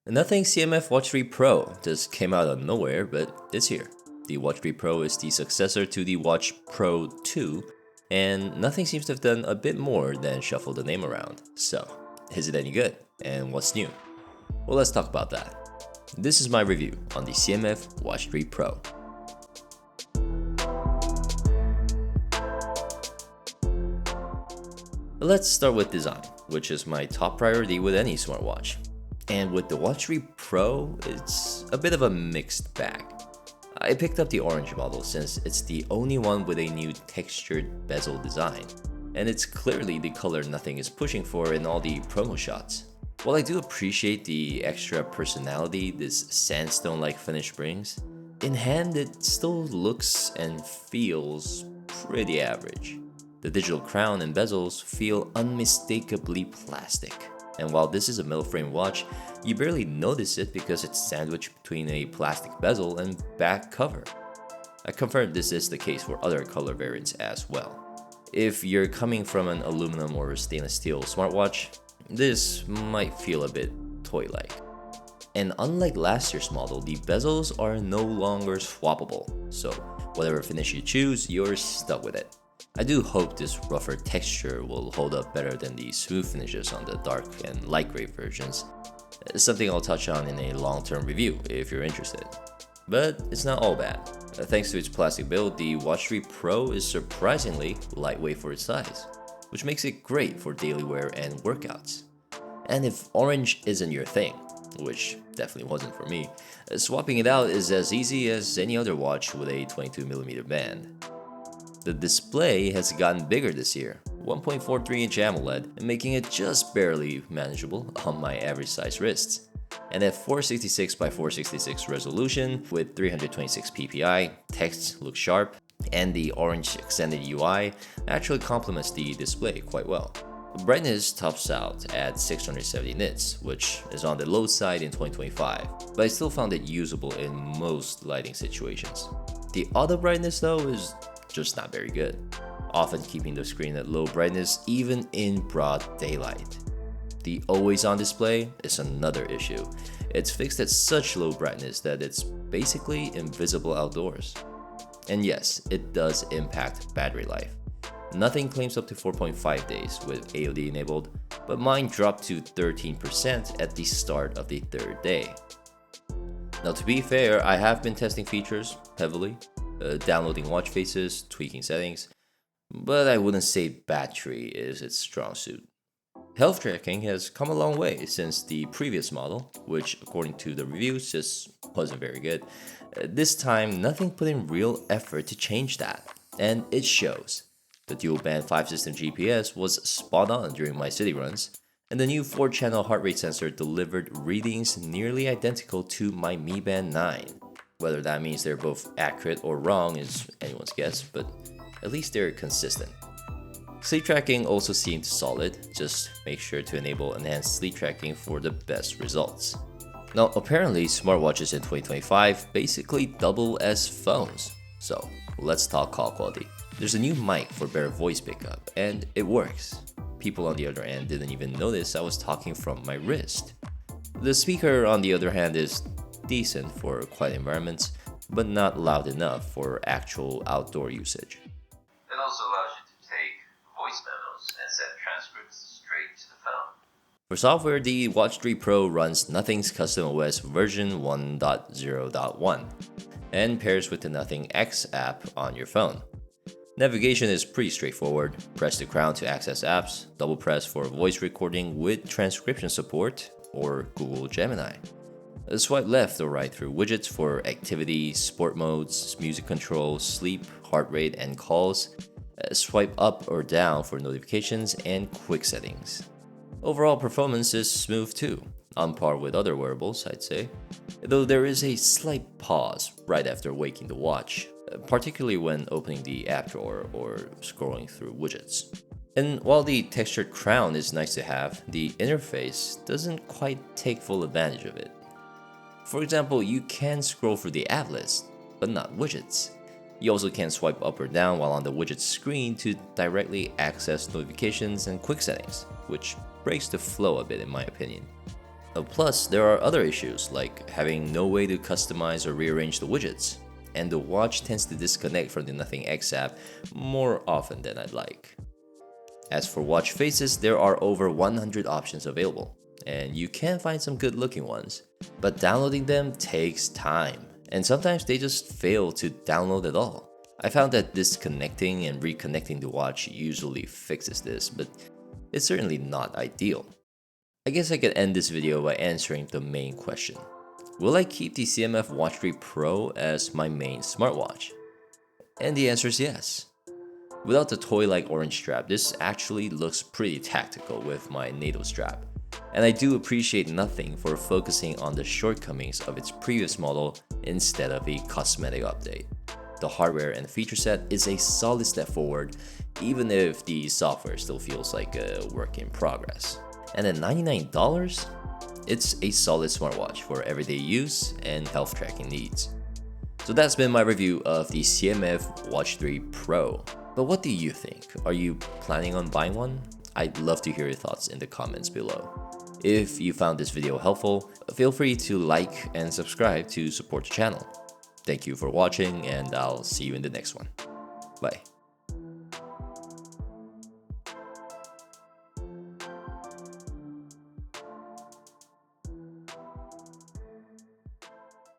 Nothing CMF Watch 3 Pro just came out of nowhere, but it's here. The Watch 3 Pro is the successor to the Watch Pro 2, and nothing seems to have done a bit more than shuffle the name around. So, is it any good? And what's new? Well, let's talk about that. This is my review on the CMF Watch 3 Pro. Let's start with design, which is my top priority with any smartwatch. And with the Watch 3 Pro, it's a bit of a mixed bag. I picked up the orange model since it's the only one with a new textured bezel design, and it's clearly the color nothing is pushing for in all the promo shots. While I do appreciate the extra personality this sandstone-like finish brings, in hand it still looks and feels pretty average. The digital crown and bezels feel unmistakably plastic. And while this is a metal frame watch, you barely notice it because it's sandwiched between a plastic bezel and back cover. I confirmed this is the case for other color variants as well. If you're coming from an aluminum or stainless steel smartwatch, this might feel a bit toy-like. And unlike last year's model, the bezels are no longer swappable, so whatever finish you choose, you're stuck with it. I do hope this rougher texture will hold up better than the smooth finishes on the dark and light gray versions. It's something I'll touch on in a long-term review if you're interested. But it's not all bad. Thanks to its plastic build, the Watch 3 Pro is surprisingly lightweight for its size, which makes it great for daily wear and workouts. And if orange isn't your thing, which definitely wasn't for me, swapping it out is as easy as any other watch with a 22mm band. The display has gotten bigger this year, 1.43-inch AMOLED, making it just barely manageable on my average size wrists. And at 466 by 466 resolution with 326 ppi, text looks sharp, and the orange extended UI actually complements the display quite well. Brightness tops out at 670 nits, which is on the low side in 2025, but I still found it usable in most lighting situations. The auto brightness though is just not very good, often keeping the screen at low brightness even in broad daylight. The always-on display is another issue. It's fixed at such low brightness that it's basically invisible outdoors. And yes, it does impact battery life. Nothing claims up to 4.5 days with AOD enabled, but mine dropped to 13% at the start of the third day. Now to be fair, I have been testing features heavily, downloading watch faces, tweaking settings, but I wouldn't say battery is its strong suit. Health tracking has come a long way since the previous model, which according to the reviews just wasn't very good. This time, nothing put in real effort to change that, and it shows. The dual band 5-system GPS was spot on during my city runs, and the new 4-channel heart rate sensor delivered readings nearly identical to my Mi Band 9. Whether that means they're both accurate or wrong is anyone's guess, but at least they're consistent. Sleep tracking also seemed solid, just make sure to enable enhanced sleep tracking for the best results. Now apparently smartwatches in 2025 basically double as phones, so let's talk call quality. There's a new mic for better voice pickup, and it works. People on the other end didn't even notice I was talking from my wrist. The speaker on the other hand is decent for quiet environments, but not loud enough for actual outdoor usage. It also allows you to take voice memos and send transcripts straight to the phone. For software, the Watch 3 Pro runs Nothing's Custom OS version 1.0.1 and pairs with the Nothing X app on your phone. Navigation is pretty straightforward. Press the crown to access apps, double press for voice recording with transcription support, or Google Gemini. Swipe left or right through widgets for activity, sport modes, music control, sleep, heart rate, and calls. Swipe up or down for notifications and quick settings. Overall performance is smooth too, on par with other wearables, I'd say. Though there is a slight pause right after waking the watch, particularly when opening the app drawer or scrolling through widgets. And while the textured crown is nice to have, the interface doesn't quite take full advantage of it. For example, you can scroll through the app list, but not widgets. You also can swipe up or down while on the widget screen to directly access notifications and quick settings, which breaks the flow a bit in my opinion. Plus, there are other issues like having no way to customize or rearrange the widgets, and the watch tends to disconnect from the Nothing X app more often than I'd like. As for watch faces, there are over 100 options available, and you can find some good looking ones, but downloading them takes time, and sometimes they just fail to download at all. I found that disconnecting and reconnecting the watch usually fixes this, but it's certainly not ideal. I guess I could end this video by answering the main question. Will I keep the CMF Watch 3 Pro as my main smartwatch? And the answer is yes. Without the toy-like orange strap, this actually looks pretty tactical with my NATO strap. And I do appreciate Nothing for focusing on the shortcomings of its previous model instead of a cosmetic update. The hardware and feature set is a solid step forward, even if the software still feels like a work in progress. And at $99, it's a solid smartwatch for everyday use and health tracking needs. So that's been my review of the CMF Watch 3 Pro. But what do you think? Are you planning on buying one? I'd love to hear your thoughts in the comments below. If you found this video helpful, feel free to like and subscribe to support the channel. Thank you for watching, and I'll see you in the next one. Bye.